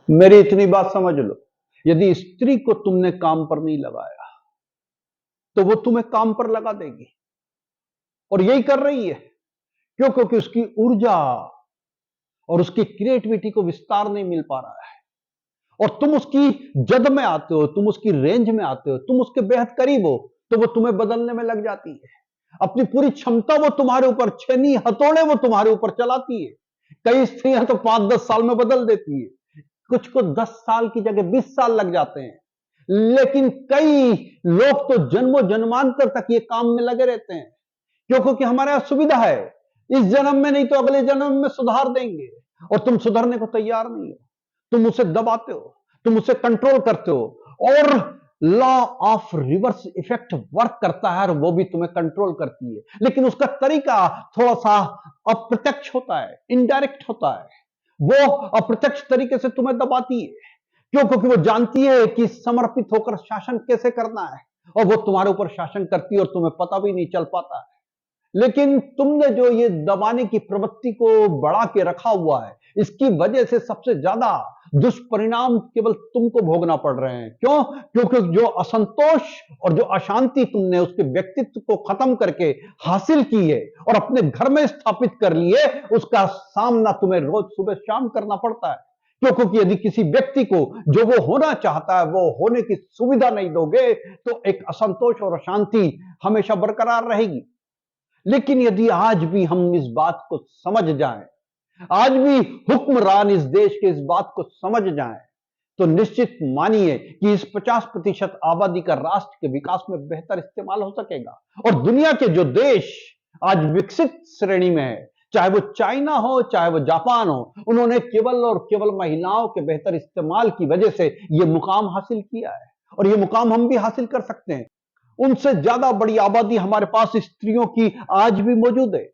मेरी इतनी बात समझ लो, यदि स्त्री को तुमने काम पर नहीं लगाया तो वो तुम्हें काम पर लगा देगी, और यही कर रही है। क्यों? क्योंकि उसकी ऊर्जा और उसकी क्रिएटिविटी को विस्तार नहीं मिल पा रहा है, और तुम उसकी जद में आते हो, तुम उसकी रेंज में आते हो, तुम उसके बेहद करीब हो, तो वो तुम्हें बदलने में लग जाती है। अपनी पूरी क्षमता वो तुम्हारे ऊपर, छेनी हथौड़े वो तुम्हारे ऊपर चलाती है। कई स्त्रियां तो 5-10 साल में बदल देती है, कुछ को 10 साल की जगह 20 साल लग जाते हैं, लेकिन कई लोग तो जन्मों जन्मांतर तक ये काम में लगे रहते हैं। क्यों? क्योंकि हमारे यहां सुविधा है, इस जन्म में नहीं तो अगले जन्म में सुधार देंगे, और तुम सुधरने को तैयार नहीं हो। तुम उसे दबाते हो, तुम उसे कंट्रोल करते हो, और law of reverse effect work करता है, और वो भी तुम्हें कंट्रोल करती है, लेकिन उसका तरीका थोड़ा सा अप्रत्यक्ष होता है, इनडायरेक्ट होता है। वो अप्रत्यक्ष तरीके से तुम्हें दबाती है। क्यों? क्योंकि वो जानती है कि समर्पित होकर शासन कैसे करना है, और वो तुम्हारे ऊपर शासन करती है और तुम्हें पता भी नहीं चल पाता है। लेकिन तुमने जो ये दबाने की प्रवृत्ति को बढ़ा के रखा हुआ है, इसकी वजह से सबसे ज्यादा दुष्परिणाम केवल तुमको भोगना पड़ रहे हैं। क्यों? क्योंकि जो असंतोष और जो अशांति तुमने उसके व्यक्तित्व को खत्म करके हासिल की है और अपने घर में स्थापित कर ली है, उसका सामना तुम्हें रोज सुबह शाम करना पड़ता है। क्यों? क्योंकि यदि किसी व्यक्ति को जो वो होना चाहता है वो होने की सुविधा नहीं दोगे, तो एक असंतोष और अशांति हमेशा बरकरार रहेगी। लेकिन यदि आज भी हम इस बात को समझ जाएं, आज भी हुक्मरान इस देश के इस बात को समझ जाएं, तो निश्चित मानिए कि इस 50% आबादी का राष्ट्र के विकास में बेहतर इस्तेमाल हो सकेगा। और दुनिया के जो देश आज विकसित श्रेणी में है, चाहे वो चाइना हो, चाहे वो जापान हो, उन्होंने केवल और केवल महिलाओं के बेहतर इस्तेमाल की वजह से यह मुकाम हासिल किया है, और यह मुकाम हम भी हासिल कर सकते हैं। उनसे ज्यादा बड़ी आबादी हमारे पास स्त्रियों की आज भी मौजूद है,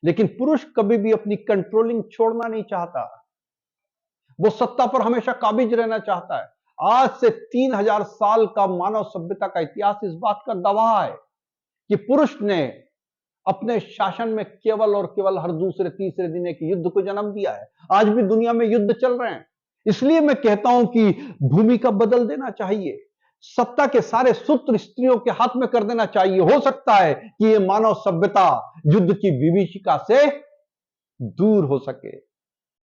लेकिन पुरुष कभी भी अपनी कंट्रोलिंग छोड़ना नहीं चाहता। वो सत्ता पर हमेशा काबिज रहना चाहता है। आज से 3000 साल का मानव सभ्यता का इतिहास इस बात का गवाह है कि पुरुष ने अपने शासन में केवल और केवल हर दूसरे तीसरे दिन एक युद्ध को जन्म दिया है। आज भी दुनिया में युद्ध चल रहे हैं। इसलिए मैं कहता हूं कि भूमिका बदल देना चाहिए, सत्ता के सारे सूत्र स्त्रियों के हाथ में कर देना चाहिए। हो सकता है कि यह मानव सभ्यता युद्ध की विभीषिका से दूर हो सके।